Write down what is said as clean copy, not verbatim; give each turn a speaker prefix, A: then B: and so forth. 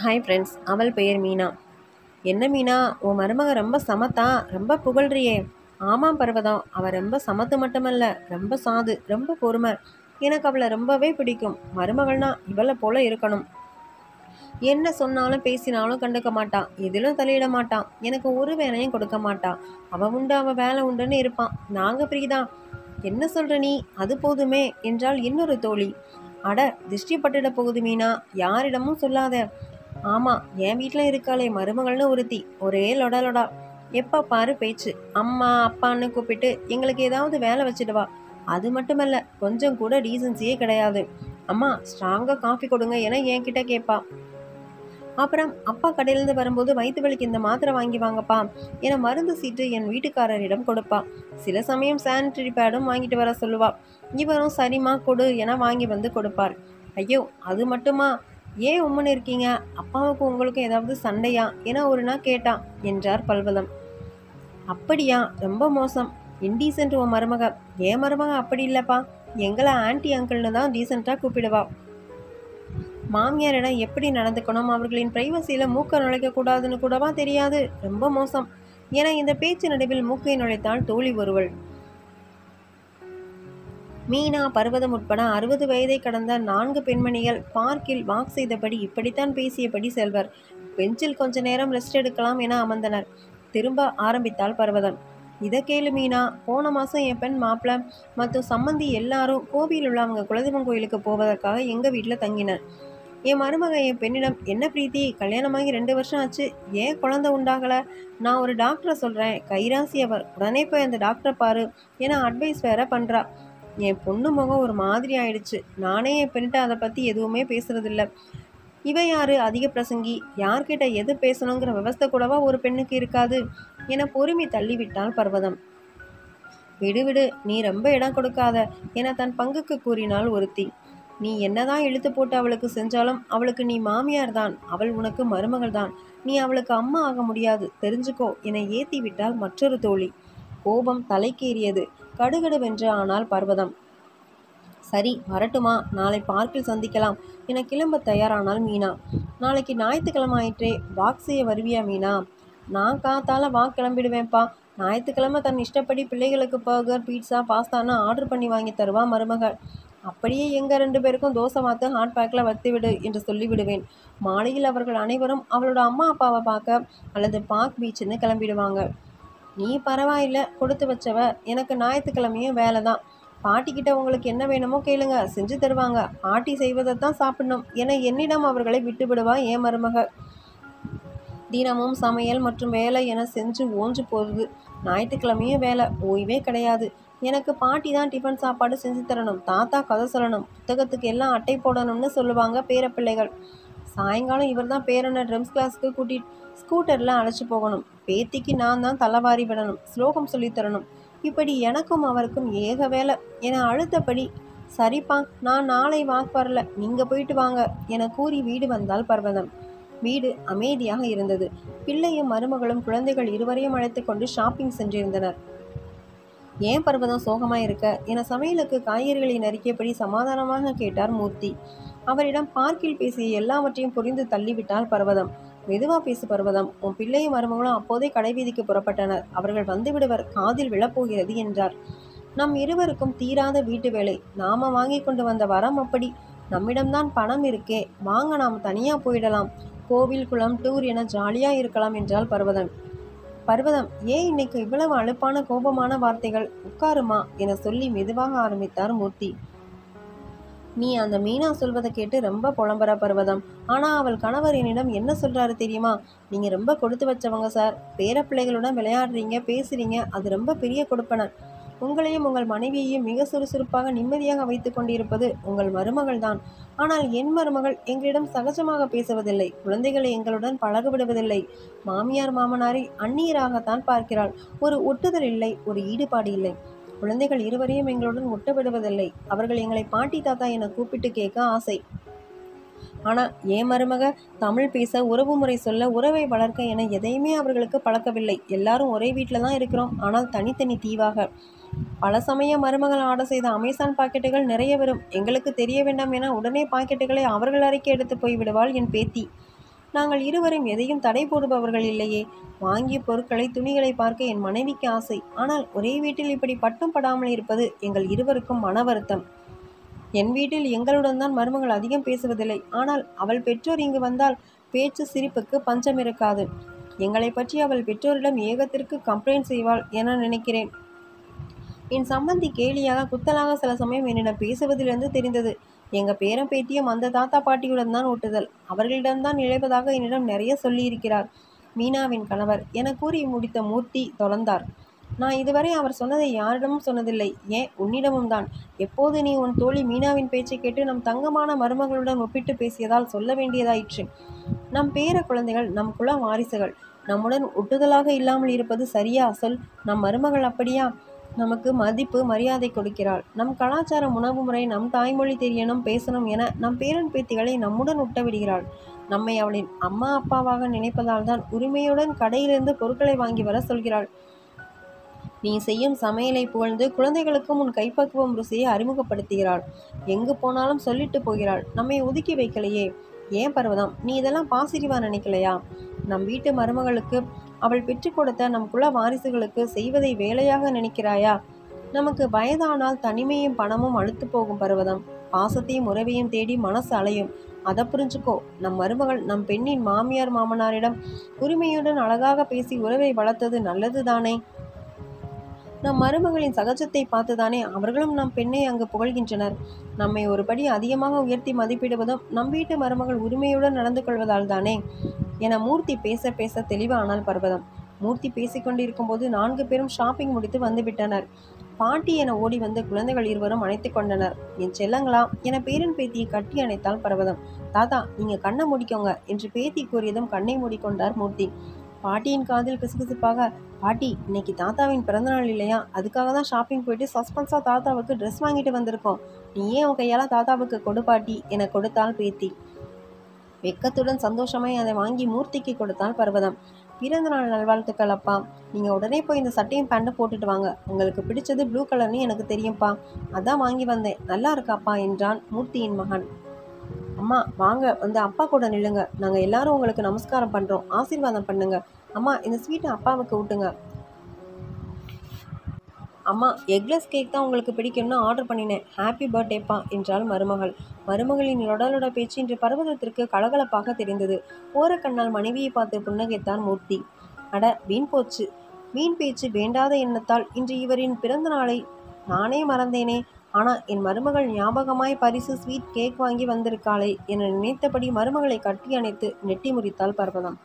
A: Hi friends, அவள் பெயர் மீனா. என்ன மீனா, உன் மருமக ரொம்ப சமத்தா, ரொம்ப புகழ்றியே. ஆமாம் பர்வதம், அவள் ரொம்ப சமத்து மட்டுமல்ல, ரொம்ப சாது, ரொம்ப பொறுமை. எனக்கு அவளை ரொம்பவே பிடிக்கும். மருமகள்னா இவளை போல இருக்கணும். என்ன சொன்னாலும் பேசினாலும் கண்டுக்க மாட்டான், எதிலும் தலையிட மாட்டான், எனக்கு ஒரு வேலையும் கொடுக்க மாட்டான். அவள் உண்டு, அவள் வேலை உண்டுன்னு இருப்பான். நாங்கள் ஃப்ரீதான். என்ன சொல்ற நீ? அது போதுமே என்றால் இன்னொரு தோழி. அட, திருஷ்டி பட்டுட போகுது மீனா, யாரிடமும் சொல்லாத. ஆமாம், என் வீட்டில் இருக்காளே மருமகள்னு ஒருத்தி, ஒரே லொடா லொடா. எப்போ பாரு பேச்சு. அம்மா அப்பான்னு கூப்பிட்டு எங்களுக்கு ஏதாவது வேலை வச்சுடுவா. அது மட்டுமல்ல, கொஞ்சம் கூட டீசன்சியே கிடையாது. அம்மா ஸ்ட்ராங்காக காஃபி கொடுங்க என என்கிட்ட கேட்பா. அப்புறம் அப்பா கடையிலேருந்து வரும்போது வயிற்று வலிக்கு இந்த மாத்திரை வாங்கி வாங்கப்பா என மருந்து சீட்டு என் வீட்டுக்காரரிடம் கொடுப்பா. சில சமயம் சானிட்டரி பேடும் வாங்கிட்டு வர சொல்லுவா. இவரும் சரிம்மா கொடு என வாங்கி வந்து கொடுப்பார். ஐயோ, அது மட்டுமா? ஏன் உம்முன்னு இருக்கீங்க? அப்பாவுக்கும் உங்களுக்கும் ஏதாவது சண்டையா என ஒரு நாள் கேட்டான் என்றார் பல்வதம். அப்படியா? ரொம்ப மோசம். இன்டீசென்ட் உன் மருமக. ஏன் மருமக அப்படி இல்லைப்பா. எங்களை ஆன்டி அங்கிள்னு தான் டீசெண்டாக கூப்பிடுவா. மாமியாரிடம் எப்படி நடந்துக்கணும், அவர்களின் பிரைவசியில் மூக்க நுழைக்கக்கூடாதுன்னு கூடவா தெரியாது. ரொம்ப மோசம் என இந்த பேச்சு நடுவில் மூக்கை நுழைத்தாள் தோழி ஒருவள். மீனா, பர்வதம் உட்பட 60 வயதை கடந்த 4 பெண்மணிகள் பார்க்கில் வாக் செய்தபடி இப்படித்தான் பேசியபடி செல்வர். பெஞ்சில் கொஞ்ச நேரம் ரெஸ்ட் எடுக்கலாம் என அமர்ந்தனர். திரும்ப ஆரம்பித்தாள் பர்வதம். இதை கேளு மீனா, போன மாதம் என் பெண் மாப்பிள்ள மற்றும் சம்மந்தி எல்லாரும் கோபியில் உள்ள அவங்க குலதெய்வம் கோயிலுக்கு போவதற்காக எங்கள் வீட்டில் தங்கினர். என் மருமக என் பெண்ணிடம், என்ன பிரீத்தி, கல்யாணமாகி 2 வருஷம் ஆச்சு, ஏன் குழந்தை உண்டாகலை? நான் ஒரு டாக்டரை சொல்கிறேன், கைராசி அவர், உடனே போய் அந்த டாக்டரை பாரு என அட்வைஸ் வேற பண்ணுறா. என் பொண்ணு முகம் ஒரு மாதிரி ஆயிடுச்சு. நானே என் பெண்ணிட்ட அதை பற்றி எதுவுமே பேசுறதில்ல. இவ யாரு அதிக பிரசங்கி, யார்கிட்ட எது பேசணுங்கிற விவஸ்தை கூடவா ஒரு பெண்ணுக்கு இருக்காது என பொறுமை தள்ளிவிட்டாள் பர்வதம். விடு விடு, நீ ரொம்ப இடம் கொடுக்காத என தன் பங்குக்கு கூறினாள் ஒருத்தி. நீ என்னதான் இழுத்து போட்டு அவளுக்கு செஞ்சாலும் அவளுக்கு நீ மாமியார் தான், அவள் உனக்கு மருமகள் தான். நீ அவளுக்கு அம்மா ஆக முடியாது, தெரிஞ்சுக்கோ என ஏத்தி விட்டாள் மற்றொரு தோழி. கோபம் தலைக்கேறியது. கடுகடுவென்று ஆனாள் பர்வதம். சரி, வரட்டுமா, நாளை பார்க்கில் சந்திக்கலாம் என கிளம்ப தயாரானாள் மீனா. நாளைக்கு ஞாயிற்றுக்கிழமை ஆயிற்றே, வாக் செய்ய வருவியா மீனா? நான் காத்தால வாக் கிளம்பிடுவேன்ப்பா. ஞாயிற்றுக்கிழமை தன் இஷ்டப்படி பிள்ளைகளுக்கு பர்கர், பீட்சா, பாஸ்தான்னு ஆர்டர் பண்ணி வாங்கி தருவா மருமகள். அப்படியே எங்கள் 2 பேருக்கும் தோசை வாத்து ஹாட் பேக்கில் வத்துவிடு என்று சொல்லிவிடுவேன். மாலையில் அவர்கள் அனைவரும் அவளோட அம்மா அப்பாவை பார்க்க அல்லது பார்க் பீச்சுன்னு கிளம்பிடுவாங்க. நீ பரவாயில்ல, கொடுத்து வச்சவ. எனக்கு ஞாயிற்றுக்கிழமையும் வேலை தான். பாட்டிக்கிட்ட உங்களுக்கு என்ன வேணுமோ கேளுங்க, செஞ்சு தருவாங்க. பாட்டி செய்வதைத்தான் சாப்பிடணும் என என்னிடம் அவர்களை விட்டு விடுவா என் மருமக. தினமும் சமையல் மற்றும் வேலை என செஞ்சு ஓஞ்சு போகுது. ஞாயிற்றுக்கிழமையும் வேலை, ஓய்வே கிடையாது. எனக்கு பாட்டி தான் டிஃபன் சாப்பாடு செஞ்சு தரணும், தாத்தா கதை சொல்லணும், புத்தகத்துக்கு எல்லாம் அட்டை போடணும்னு சொல்லுவாங்க பேரப்பிள்ளைகள். சாயங்காலம் இவர் தான் பேரனை ட்ரம்ஸ் கிளாஸுக்கு ஸ்கூட்டரில் அழைச்சி போகணும். பேத்திக்கு நான் தான் தலைவாரி விடணும், ஸ்லோகம் சொல்லித்தரணும். இப்படி எனக்கும் அவருக்கும் ஏக வேலை என அழுத்தபடி, சரிப்பா, நான் நாளை வாக் வரல, நீங்கள் போயிட்டு வாங்க என கூறி வீடு வந்தாள் பர்வதம். வீடு அமைதியாக இருந்தது. பிள்ளையும் மருமகளும் குழந்தைகள் இருவரையும் அழைத்து கொண்டு ஷாப்பிங் சென்றிருந்தனர். ஏன் பர்வதம் சோகமாக இருக்க என சமையலுக்கு காய்கறிகளை நறுக்கியபடி சமாதானமாக கேட்டார் மூர்த்தி. அவரிடம் பார்க்கில் பேசிய எல்லாவற்றையும் புரிந்து தள்ளிவிட்டால் பர்வதம். மெதுவா பேசு பர்வதம், உன் பிள்ளையும் மருமகளும் அப்போதே கடைவீதிக்கு புறப்பட்டனர். அவர்கள் வந்துவிடுவர், காதில் விழப்போகிறது என்றார். நம் இருவருக்கும் தீராத வீட்டு வேலை. நாம வாங்கி கொண்டு வந்த வரம் அப்படி. நம்மிடம்தான் பணம் இருக்கே, வாங்க நாம் தனியா போயிடலாம், கோவில் குளம் டூர் என ஜாலியா இருக்கலாம் என்றால் பர்வதம். பர்வதம், ஏன் இன்னைக்கு இவ்வளவு அலுப்பான கோபமான வார்த்தைகள்? உட்காருமா என சொல்லி மெதுவாக ஆரம்பித்தார் மூர்த்தி. நீ அந்த மீனா சொல்வதை கேட்டு ரொம்ப புலம்புற பர்வதம். ஆனால் அவள் கணவர் என்னிடம் என்ன சொல்கிறாரு தெரியுமா? நீங்கள் ரொம்ப கொடுத்து வச்சவங்க சார், பேர பிள்ளைகளுடன் விளையாடுறீங்க, பேசுகிறீங்க, அது ரொம்ப பெரிய கொடுப்பன. உங்களையும் உங்கள் மனைவியையும் மிக சுறுசுறுப்பாக நிம்மதியாக வைத்து கொண்டிருப்பது உங்கள் மருமகள் தான். ஆனால் என் மருமகள் எங்களிடம் சகஜமாக பேசுவதில்லை, குழந்தைகளை எங்களுடன் பழக விடுவதில்லை, மாமியார் மாமனாரை அந்நியராகத்தான் பார்க்கிறாள். ஒரு ஒட்டுதல் இல்லை, ஒரு ஈடுபாடு இல்லை. குழந்தைகள் இருவரையும் எங்களுடன் ஒட்ட விடுவதில்லை. அவர்கள் எங்களை பாட்டி தாத்தா என கூப்பிட்டு கேட்க ஆசை. ஆனால் ஏன் மருமக தமிழ் பேச, உறவு முறை சொல்ல, உறவை வளர்க்க என எதையுமே அவர்களுக்கு பழக்கவில்லை. எல்லாரும் ஒரே வீட்டில் தான் இருக்கிறோம், ஆனால் தனித்தனி தீவாக. பல சமயம் மருமகள் ஆர்டர் செய்த அமேசான் பாக்கெட்டுகள் நிறைய வரும். எங்களுக்கு தெரிய வேண்டாம் என உடனே பாக்கெட்டுகளை அவர்கள் அறைக்கு எடுத்து போய்விடுவாள் என் பேத்தி. நாங்கள் இருவரும் எதையும் தடை போடுபவர்கள் இல்லையே. வாங்கிய பொருட்களை, துணிகளை பார்க்க என் மனைவிக்கு ஆசை. ஆனால் ஒரே வீட்டில் இப்படி பட்டும் படாமல் இருப்பது எங்கள் இருவருக்கும் மன வருத்தம். என் வீட்டில் எங்களுடன் தான் மருமகள் அதிகம் பேசுவதில்லை. ஆனால் அவள் பெற்றோர் இங்கு வந்தால் பேச்சு சிரிப்புக்கு பஞ்சம் இருக்காது. எங்களை பற்றி அவள் பெற்றோரிடம் ஏகத்திற்கு கம்ப்ளைண்ட் செய்வாள் என நினைக்கிறேன். என் சம்பந்தி கேலியாக குத்தலாக சில சமயம் என்னிடம் பேசுவதிலிருந்து தெரிந்தது. எங்க பேரன் பேத்தியும் அந்த தாத்தா பாட்டியுடன் தான் ஒட்டுதல். அவர்களிடம்தான் இழைப்பதாக என்னிடம் நிறைய சொல்லியிருக்கிறார். மீனாவின் கணவர் என கூறி முடித்த மூர்த்தி தொடர்ந்தார். நான் இதுவரை அவர் சொன்னதை யாரிடமும் சொன்னதில்லை. ஏன் உன்னிடமும் தான். எப்போது நீ உன் தோழி மீனாவின் பேச்சை கேட்டு நம் தங்கமான மருமகளுடன் ஒப்பிட்டு பேசியதால் சொல்ல வேண்டியதாயிற்று. நம் பேர குழந்தைகள் நம் குல வாரிசுகள். நம்முடன் ஒட்டுதலாக இல்லாமல் இருப்பது சரியா சொல்? நம் மருமகள் அப்படியா? நமக்கு மதிப்பு மரியாதை கொடுக்கிறாள். நம் கலாச்சாரம், உணவு முறை, நம் தாய்மொழி தெரியணும், பேசணும் என நம் பேரன் பேத்திகளை நம்முடன் ஒட்ட விடுகிறாள். நம்மை அவளின் அம்மா அப்பாவாக நினைப்பதால் தான் உரிமையுடன் கடையிலிருந்து பொருட்களை வாங்கி வர சொல்கிறாள். நீ செய்யும் சமையலை புகழ்ந்து குழந்தைகளுக்கும் உன் கைப்பக்குவம் ருசியை அறிமுகப்படுத்துகிறாள். எங்கு போனாலும் சொல்லிட்டு போகிறாள். நம்மை ஒதுக்கி வைக்கலையே. ஏன் பர்வதம், நீ இதெல்லாம் பாசிட்டிவா நினைக்கலையா? நம் வீட்டு மருமகளுக்கு அவள் பெற்றுக் கொடுத்த நம் குல வாரிசுகளுக்கு செய்வதை வேலையாக நினைக்கிறாயா? நமக்கு வயதானால் தனிமையும் பணமும் அழுத்து போகும் பர்வதம். பாசத்தையும் உறவையும் தேடி மனசு அலையும். அதை புரிஞ்சுக்கோ. நம் மருமகள் நம் பெண்ணின் மாமியார் மாமனாரிடம் உரிமையுடன் அழகாக பேசி உறவை வளர்த்தது நல்லது தானே. நம் மருமகளின் சகஜத்தை பார்த்துதானே அவர்களும் நம் பெண்ணை அங்கு புகழ்கின்றனர். நம்மை ஒருபடி அதிகமாக உயர்த்தி மதிப்பிடுவதும் நம் வீட்டு மருமகள் உரிமையுடன் நடந்து கொள்வதால் தானே என மூர்த்தி பேச பேச தெளிவானால் பர்வதம். மூர்த்தி பேசிக்கொண்டிருக்கும் போது 4 பேரும் ஷாப்பிங் முடித்து வந்துவிட்டனர். பாட்டி என ஓடி வந்து குழந்தைகள் இருவரும் அணைத்து கொண்டனர். என் செல்லங்களா என பேரன் பேத்தியை கட்டி அணைத்தாள் பர்வதம். தாத்தா, நீங்க கண்ணை மூடிக்கோங்க என்று பேத்தி கூறியதும் கண்ணை மூடிக்கொண்டார் மூர்த்தி. பாட்டியின் காதில் கிசுகிசுப்பாக, பாட்டி, இன்னைக்கு தாத்தாவின் பிறந்தநாள் இல்லையா? அதுக்காக தான் ஷாப்பிங் போயிட்டு சஸ்பென்ஸாக தாத்தாவுக்கு ட்ரெஸ் வாங்கிட்டு வந்திருக்கோம். நீயே உன் கையால் தாத்தாவுக்கு கொடு பாட்டி என கொடுத்தாள் பேத்தி. வெக்கத்துடன் சந்தோஷமாய் அதை வாங்கி மூர்த்திக்கு கொடுத்தாள் பர்வதம். பிறந்தநாள் நல்வாழ்த்துக்கள் அப்பா. நீங்கள் உடனே போய் இந்த சட்டையும் பேண்ட்டை போட்டுட்டு வாங்க. உங்களுக்கு பிடிச்சது ப்ளூ கலர்னு எனக்கு தெரியும்ப்பா. அதான் வாங்கி வந்தேன். நல்லா இருக்காப்பா என்றான் மூர்த்தியின் மகன். அம்மா வாங்க, வந்து அப்பா கூட நில்லுங்க. நாங்கள் எல்லாரும் உங்களுக்கு நமஸ்காரம் பண்ணுறோம். ஆசீர்வாதம் பண்ணுங்க. அம்மா, இந்த ஸ்வீட்டை அப்பாவுக்கு ஊட்டுங்க. அம்மா, எக்லெஸ் கேக் தான் உங்களுக்கு பிடிக்கும்னு ஆர்டர் பண்ணினேன். ஹாப்பி பர்த்டேப்பா என்றாள் மருமகள். மருமகளின் லொடலொட பேச்சு இன்று பர்வதத்திற்கு கலகலப்பாக தெரிந்தது. ஓரக்கண்ணால் மனைவியை பார்த்து புன்னகைத்தான் மூர்த்தி. அட வீண் போச்சு. வீண் பேச்சு வேண்டாத எண்ணத்தால் இன்று இவரின் பிறந்த நாளை நானே மறந்தேனே. ஆனால் என் மருமகள் ஞாபகமாய் பரிசு ஸ்வீட் கேக் வாங்கி வந்திருக்காளே என நினைத்தபடி மருமகளை கட்டி அணைத்து நெட்டி முறித்தாள் பர்வதம்.